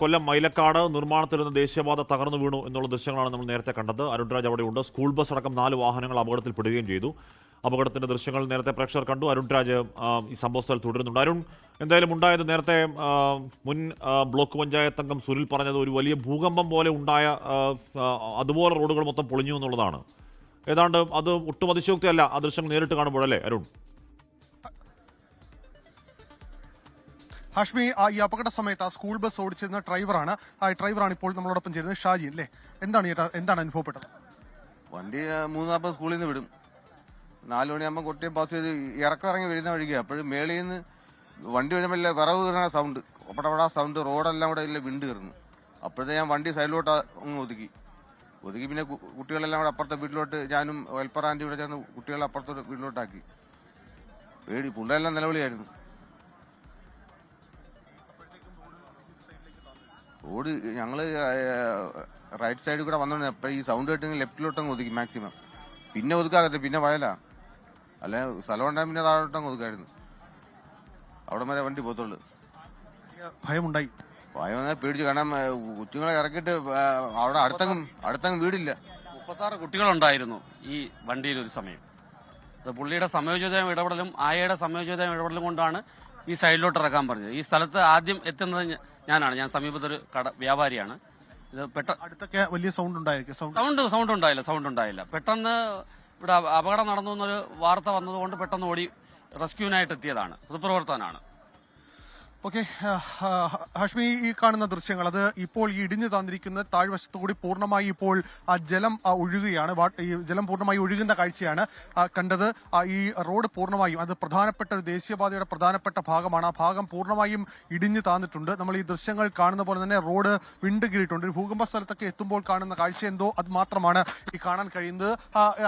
കൊല്ലം മൈലക്കാട് നിർമ്മാണത്തിലിരുന്ന ദേശീയപാത തകർന്നു വീണു എന്നുള്ള ദൃശ്യങ്ങളാണ് നമ്മൾ നേരത്തെ കണ്ടത്. അരുൺരാജ് അവിടെയുണ്ട്. സ്കൂൾ ബസ് അടക്കം 4 വാഹനങ്ങൾ അപകടത്തിൽപ്പെടുകയും ചെയ്തു. അപകടത്തിന്റെ ദൃശ്യങ്ങൾ നേരത്തെ പ്രേക്ഷകർ കണ്ടു. അരുൺരാജ് ഈ സംഭവസ്ഥലത്ത് തുടരുന്നുണ്ട്. അരുൺ, എന്തായാലും ഉണ്ടായത് നേരത്തെ മുൻ ബ്ലോക്ക് പഞ്ചായത്ത് അംഗം സുനിൽ പറഞ്ഞത് ഒരു വലിയ ഭൂകമ്പം പോലെ ഉണ്ടായ അതുപോലെ റോഡുകൾ മൊത്തം പൊളിഞ്ഞു എന്നുള്ളതാണ്. ഏതാണ്ട് അത് ഒട്ടും അതിശയോക്തിയല്ല ആ ദൃശ്യങ്ങൾ നേരിട്ട് കാണുമ്പോഴല്ലേ അരുൺ? ഹാഷ്മി, ഈ അപകട സമയത്ത് ആ സ്കൂൾ ബസ് ഓടിച്ചിരുന്ന ഡ്രൈവറാണ് ഇപ്പോൾ നമ്മളോടൊപ്പം ചെയ്യുന്നത്. ഷാജി അല്ലേ? എന്താണ് അനുഭവപ്പെട്ടത്? വണ്ടി 3:40 സ്കൂളിൽ നിന്ന് വിടും. 4 മണിയാകുമ്പോൾ കൊട്ടിയം പാസ് ചെയ്ത് ഇറക്കിറങ്ങി വരുന്ന വഴിക്ക് അപ്പോഴും മേളിൽ നിന്ന് വണ്ടി വരുമ്പോൾ വിറവ് കയറുന്ന സൗണ്ട്, ഒപ്പടപടാ സൗണ്ട്, റോഡെല്ലാം കൂടെ ഇല്ല വിണ്ട് കയറുന്നു. അപ്പോഴത്തെ ഞാൻ വണ്ടി സൈഡിലോട്ട് ഒതുക്കി പിന്നെ കുട്ടികളെല്ലാം കൂടെ അപ്പുറത്തെ വീട്ടിലോട്ട്, ഞാനും വെൽപ്പർ ആൻറ്റി ഇവിടെ ചേർന്ന് കുട്ടികളെ അപ്പുറത്തെ വീട്ടിലോട്ടാക്കി. പേടി, പിള്ളേരെല്ലാം നിലവിളിയായിരുന്നു. റോഡ് ഞങ്ങള് റൈറ്റ് സൈഡിൽ കൂടെ വന്നോണ്ട് അപ്പൊ ഈ സൗണ്ട് കേട്ടെങ്കിൽ ലെഫ്റ്റിലോട്ടങ്ങ് ഒതുക്കി മാക്സിമം. പിന്നെ ഒതുക്കാകത്തെ, പിന്നെ വയലാ, അല്ലെ സ്ഥലം ഉണ്ടായ പിന്നെ താഴോട്ടങ്ങ് ഒതുക്കായിരുന്നു. അവിടെ വരെ വണ്ടി പോത്തുള്ളു. ഭയമുണ്ടായി? ഭയം വന്നാൽ പേടിച്ചു. കാരണം കൊച്ചുങ്ങളെ ഇറക്കിയിട്ട് അവിടെ അടുത്തങ്ങ് വീടില്ല. 36 കുട്ടികളുണ്ടായിരുന്നു ഈ വണ്ടിയിൽ ഒരു സമയം. പുള്ളിയുടെ സമയോചിതമായ ഇടപെടലും ആയയുടെ സമയോചിതമായ ഇടപെടലും കൊണ്ടാണ് ഈ സൈഡിലോട്ട് ഇറക്കാൻ പറഞ്ഞത്. ഈ സ്ഥലത്ത് ആദ്യം എത്തുന്നത് ഞാനാണ്. ഞാൻ സമീപത്തൊരു വ്യാപാരിയാണ്. ഇത് അടുത്തൊക്കെ വലിയ സൗണ്ട് ഉണ്ടായില്ല. പെട്ടെന്ന് ഇവിടെ അപകടം നടന്നു എന്നൊരു വാർത്ത വന്നതുകൊണ്ട് പെട്ടെന്ന് ഓടി റെസ്ക്യൂവിനായിട്ട് എത്തിയതാണ്. പൊതുപ്രവർത്തനാണ്. ഓക്കെ ഹാഷ്മി, ഈ കാണുന്ന ദൃശ്യങ്ങൾ അത് ഇപ്പോൾ ഈ ഇടിഞ്ഞു താന്നിരിക്കുന്ന താഴ്വശത്തുകൂടി പൂർണ്ണമായി ഇപ്പോൾ ആ ജലം ഒഴുകുകയാണ്. ഈ ജലം പൂർണ്ണമായി ഒഴുകുന്ന കാഴ്ചയാണ് കണ്ടത്. ഈ റോഡ് പൂർണ്ണമായും, അത് പ്രധാനപ്പെട്ട ഒരു ദേശീയപാതയുടെ പ്രധാനപ്പെട്ട ഭാഗമാണ്. ആ ഭാഗം പൂർണ്ണമായും ഇടിഞ്ഞു താന്നിട്ടുണ്ട്. നമ്മൾ ഈ ദൃശ്യങ്ങൾ കാണുന്ന പോലെ തന്നെ റോഡ് വിണ്ടുകീറിയിട്ടുണ്ട്. ഒരു ഭൂകമ്പ സ്ഥലത്തൊക്കെ എത്തുമ്പോൾ കാണുന്ന കാഴ്ച എന്തോ അത് മാത്രമാണ് ഈ കാണാൻ കഴിയുന്നത്.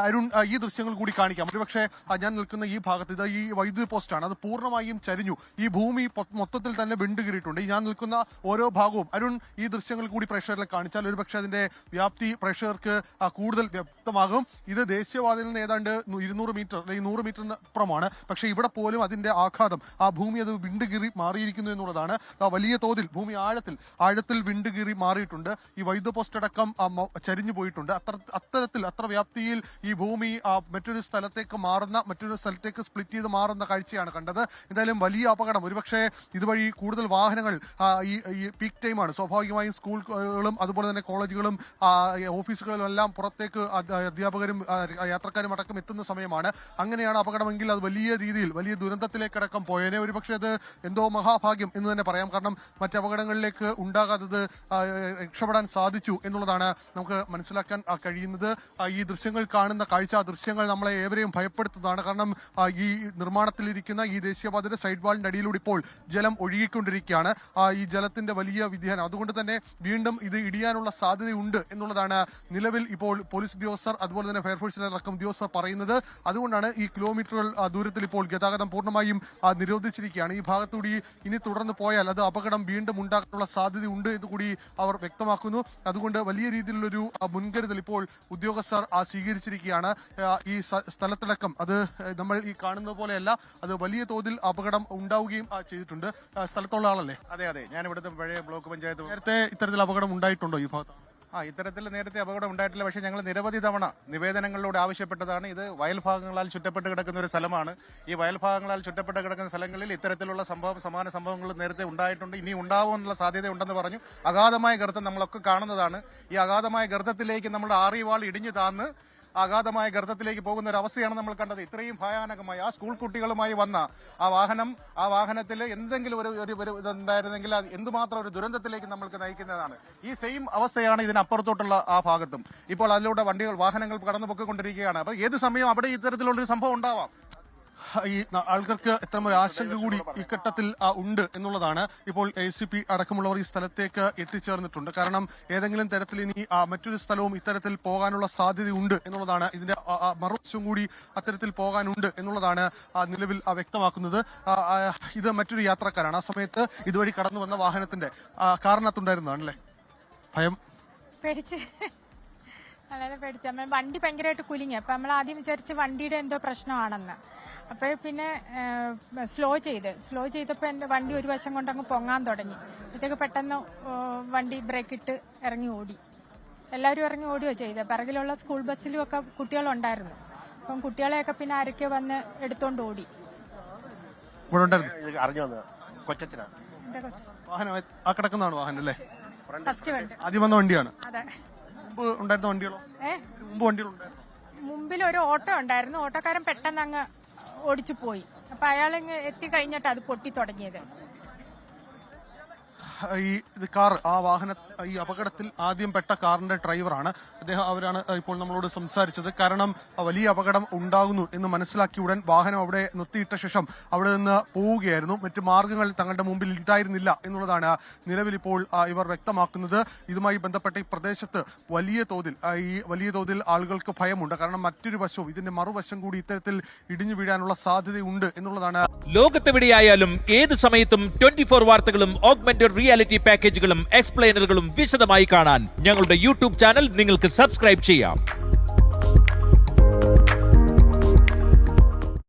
അരുൺ, ഈ ദൃശ്യങ്ങൾ കൂടി കാണിക്കാം. ഒരുപക്ഷെ ഞാൻ നിൽക്കുന്ന ഈ ഭാഗത്ത് ഇത് ഈ വൈദ്യുതി പോസ്റ്റാണ്, അത് പൂർണ്ണമായും ചരിഞ്ഞു. ഈ ഭൂമി മൊത്തത്തിൽ തന്നെ വിണ്ടുകീറിയിട്ടുണ്ട്. ഞാൻ നിൽക്കുന്ന ഓരോ ഭാഗവും അരുൺ ഈ ദൃശ്യങ്ങൾ കൂടി പ്രേക്ഷകരെ കാണിച്ചാൽ ഒരുപക്ഷെ അതിന്റെ വ്യാപ്തി പ്രേക്ഷകർക്ക് കൂടുതൽ വ്യക്തമാകും. ഇത് ദേശീയപാതയിൽ നിന്ന് ഏതാണ്ട് 200 മീറ്റർ അല്ലെങ്കിൽ 100 മീറ്ററിന് അപ്പുറമാണ്. പക്ഷേ ഇവിടെ പോലും അതിന്റെ ആഘാതം, ആ ഭൂമി അത് വിണ്ടുകീറി മാറിയിരിക്കുന്നു എന്നുള്ളതാണ്. വലിയ തോതിൽ ഭൂമി ആഴത്തിൽ വിണ്ടുകീറി മാറിയിട്ടുണ്ട്. ഈ വൈദ്യുത പോസ്റ്റ് അടക്കം ചരിഞ്ഞു പോയിട്ടുണ്ട്. അത്ര വ്യാപ്തിയിൽ ഈ ഭൂമി മറ്റൊരു സ്ഥലത്തേക്ക് സ്പ്ലിറ്റ് ചെയ്ത് മാറുന്ന കാഴ്ചയാണ് കണ്ടത്. എന്തായാലും വലിയ അപകടം. ഒരുപക്ഷെ ഇതുവഴി കൂടുതൽ വാഹനങ്ങൾ, ഈ പീക്ക് ടൈമാണ്, സ്വാഭാവികമായും സ്കൂളുകളും അതുപോലെ തന്നെ കോളേജുകളും ഓഫീസുകളിലും എല്ലാം പുറത്തേക്ക് അധ്യാപകരും യാത്രക്കാരും അടക്കം എത്തുന്ന സമയമാണ്. അങ്ങനെയാണ് അപകടമെങ്കിൽ അത് വലിയ ദുരന്തത്തിലേക്കടക്കം പോയേനെ. ഒരുപക്ഷെ അത് എന്തോ മഹാഭാഗ്യം എന്ന് തന്നെ പറയാം. കാരണം മറ്റപകടങ്ങളിലേക്ക് ഉണ്ടാകാത്തത് രക്ഷപ്പെടാൻ സാധിച്ചു എന്നുള്ളതാണ് നമുക്ക് മനസ്സിലാക്കാൻ കഴിയുന്നത്. ഈ ദൃശ്യങ്ങൾ കാണുന്ന കാഴ്ച, ആ ദൃശ്യങ്ങൾ നമ്മളെ ഏവരെയും ഭയപ്പെടുത്തുന്നതാണ്. കാരണം ഈ നിർമ്മാണത്തിലിരിക്കുന്ന ഈ ദേശീയപാതയുടെ സൈഡ് വാളിന്റെ അടിയിലൂടെ ഇപ്പോൾ ജലം ഒഴുകിക്കൊണ്ടിരിക്കുകയാണ്. ഈ ജലത്തിന്റെ വലിയ വ്യതിയാനം, അതുകൊണ്ട് തന്നെ വീണ്ടും ഇത് ഇടിയാനുള്ള സാധ്യതയുണ്ട് എന്നുള്ളതാണ് നിലവിൽ ഇപ്പോൾ പോലീസ് ഉദ്യോഗസ്ഥർ അതുപോലെ തന്നെ ഫയർഫോഴ്സിലെ അടക്കം ഉദ്യോഗസ്ഥർ പറയുന്നത്. അതുകൊണ്ടാണ് ഈ കിലോമീറ്ററുകൾ ദൂരത്തിൽ ഇപ്പോൾ ഗതാഗതം പൂർണ്ണമായും നിരോധിച്ചിരിക്കുകയാണ്. ഈ ഭാഗത്തുകൂടി ഇനി തുടർന്ന് പോയാൽ അത് അപകടം വീണ്ടും ഉണ്ടാകാനുള്ള സാധ്യതയുണ്ട് എന്ന് കൂടി അവർ വ്യക്തമാക്കുന്നു. അതുകൊണ്ട് വലിയ രീതിയിലുള്ളൊരു മുൻകരുതൽ ഇപ്പോൾ ഉദ്യോഗസ്ഥർ സ്വീകരിച്ചിരിക്കുകയാണ്. ഈ സ്ഥലത്തടക്കം അത് നമ്മൾ ഈ കാണുന്നത് പോലെയല്ല, അത് വലിയ തോതിൽ അപകടം ഉണ്ടാവുകയും ചെയ്തിട്ടുണ്ട്. സ്ഥലത്തുള്ള ആളല്ലേ? അതെ, ഞാൻ ഇവിടുത്തെ പഴയ ബ്ലോക്ക് പഞ്ചായത്ത്. നേരത്തെ ഇത്തരത്തിൽ അപകടം ഉണ്ടായിട്ടുണ്ടോ ഈ ഭാഗത്ത്? ഇത്തരത്തിൽ നേരത്തെ അപകടം ഉണ്ടായിട്ടില്ല. പക്ഷേ ഞങ്ങൾ നിരവധി തവണ നിവേദനങ്ങളിലൂടെ ആവശ്യപ്പെട്ടതാണ്. ഇത് വയൽഭാഗങ്ങളാൽ ചുറ്റപ്പെട്ട് കിടക്കുന്ന ഒരു സ്ഥലമാണ്. ഈ വയൽഭാഗങ്ങളാൽ ചുറ്റപ്പെട്ട് കിടക്കുന്ന സ്ഥലങ്ങളിൽ ഇത്തരത്തിലുള്ള സമാന സംഭവങ്ങൾ നേരത്തെ ഉണ്ടായിട്ടുണ്ട്. ഇനി ഉണ്ടാവുമെന്നുള്ള സാധ്യതയുണ്ടെന്ന് പറഞ്ഞു. അഗാധമായ ഗർത്തം നമ്മളൊക്കെ കാണുന്നതാണ്. ഈ അഗാധമായ ഗർത്തത്തിലേക്ക് നമ്മുടെ ആറിവാൾ ഇടിഞ്ഞു താന്ന് അഗാധമായ ഗർത്തത്തിലേക്ക് പോകുന്ന ഒരു അവസ്ഥയാണ് നമ്മൾ കണ്ടത്. ഇത്രയും ഭയാനകമായി ആ സ്കൂൾ കുട്ടികളുമായി വന്ന ആ വാഹനത്തിൽ എന്തെങ്കിലും ഒരു ഇതുണ്ടായിരുന്നെങ്കിൽ അത് എന്തുമാത്രം ഒരു ദുരന്തത്തിലേക്ക് നമ്മൾക്ക് നയിക്കുന്നതാണ്. ഈ സെയിം അവസ്ഥയാണ് ഇതിനപ്പുറത്തോട്ടുള്ള ആ ഭാഗത്തും. ഇപ്പോൾ അതിലൂടെ വാഹനങ്ങൾ കടന്നു പൊക്കിക്കൊണ്ടിരിക്കുകയാണ്. അപ്പൊ ഏത് സമയം അവിടെ ഇത്തരത്തിലുള്ളൊരു സംഭവം ഉണ്ടാവാം. ഈ ആൾക്കാർക്ക് എത്രമൊരു ആശങ്ക കൂടി ഈ ഘട്ടത്തിൽ ഉണ്ട് എന്നുള്ളതാണ്. ഇപ്പോൾ ACP അടക്കമുള്ളവർ ഈ സ്ഥലത്തേക്ക് എത്തിച്ചേർന്നിട്ടുണ്ട്. കാരണം ഏതെങ്കിലും തരത്തിൽ ഇനി മറ്റൊരു സ്ഥലവും ഇത്തരത്തിൽ പോകാനുള്ള സാധ്യതയുണ്ട് എന്നുള്ളതാണ്. ഇതിന്റെ മറുവശം കൂടി അത്തരത്തിൽ പോകാനുണ്ട് എന്നുള്ളതാണ് നിലവിൽ വ്യക്തമാക്കുന്നത്. ഇത് മറ്റൊരു യാത്രക്കാരാണ്. ആ സമയത്ത് ഇതുവഴി കടന്നു വന്ന വാഹനത്തിന്റെ കാറിനകത്തുണ്ടായിരുന്നതാണല്ലേ? ഭയം വളരെ പേടിച്ചു. വണ്ടി ഭയങ്കരമായിട്ട് കുലുങ്ങി. അപ്പൊ നമ്മൾ ആദ്യം വിചാരിച്ച് വണ്ടിയുടെ എന്തോ പ്രശ്നമാണെന്ന്. അപ്പോൾ പിന്നെ സ്ലോ ചെയ്തപ്പോൾ എൻ്റെ വണ്ടി ഒരു വശം കൊണ്ട് അങ്ങ് പൊങ്ങാൻ തുടങ്ങി. ഇതൊക്കെ പെട്ടെന്ന് വണ്ടി ബ്രേക്ക് ഇട്ട് ഇറങ്ങി ഓടി. എല്ലാവരും ഇറങ്ങി ഓടുകയോ ചെയ്തത്. പിറകിലുള്ള സ്കൂൾ ബസ്സിലും ഒക്കെ കുട്ടികളുണ്ടായിരുന്നു. അപ്പം കുട്ടികളെയൊക്കെ പിന്നെ ആരൊക്കെ വന്ന് എടുത്തോണ്ട് ഓടി. അറിഞ്ഞു വന്നത് കൊച്ചച്ഛനാ. എൻ്റെ കൊച്ച് വാഹനം ആ കിടക്കുന്നതാണ് വാഹനം അല്ലേ? ഫസ്റ്റ് വണ്ടി. ആദ്യം വന്ന വണ്ടിയാണ്. അതെ. മുമ്പ് ഉണ്ടായിരുന്ന വണ്ടികളോ? മുമ്പ് വണ്ടികളുണ്ടായിരുന്നു. മുമ്പിൽ ഒരു ഓട്ടോ ഉണ്ടായിരുന്നു. ഓട്ടോക്കാരൻ പെട്ടെന്ന് അങ്ങ് ഓടിച്ചു പോയി. അപ്പൊ അയാൾ എത്തിക്കഴിഞ്ഞിട്ട് അത് പൊട്ടി തുടങ്ങിയത്. ഈ അപകടത്തിൽ ആദ്യം പെട്ട കാറിന്റെ ഡ്രൈവറാണ് അവരാണ് ഇപ്പോൾ നമ്മളോട് സംസാരിച്ചത്. കാരണം വലിയ അപകടം ഉണ്ടാകുന്നു എന്ന് മനസ്സിലാക്കിയ ഉടൻ വാഹനം അവിടെ നിർത്തിയിട്ട ശേഷം അവിടെ നിന്ന് പോവുകയായിരുന്നു. മറ്റ് മാർഗങ്ങൾ തങ്ങളുടെ മുമ്പിൽ ഉണ്ടായിരുന്നില്ല എന്നുള്ളതാണ് നിലവിൽ ഇപ്പോൾ ഇവർ വ്യക്തമാക്കുന്നത്. ഇതുമായി ബന്ധപ്പെട്ട ഈ പ്രദേശത്ത് വലിയ തോതിൽ ആളുകൾക്ക് ഭയമുണ്ട്. കാരണം മറ്റൊരു വശവും ഇതിന്റെ മറുവശം കൂടി ഇത്തരത്തിൽ ഇടിഞ്ഞു വീഴാനുള്ള സാധ്യതയുണ്ട് എന്നുള്ളതാണ്. ലോകത്തെവിടെയായാലും ഏത് സമയത്തും 24 വാർത്തകളും ഓഗ്മെന്റഡ് റിയാലിറ്റി പാക്കേജുകളും എക്സ്പ്ലെയിനറുകളും വിശദമായി കാണാൻ ഞങ്ങളുടെ യൂട്യൂബ് ചാനൽ നിങ്ങൾക്ക് സബ്സ്ക്രൈബ് ചെയ്യാം.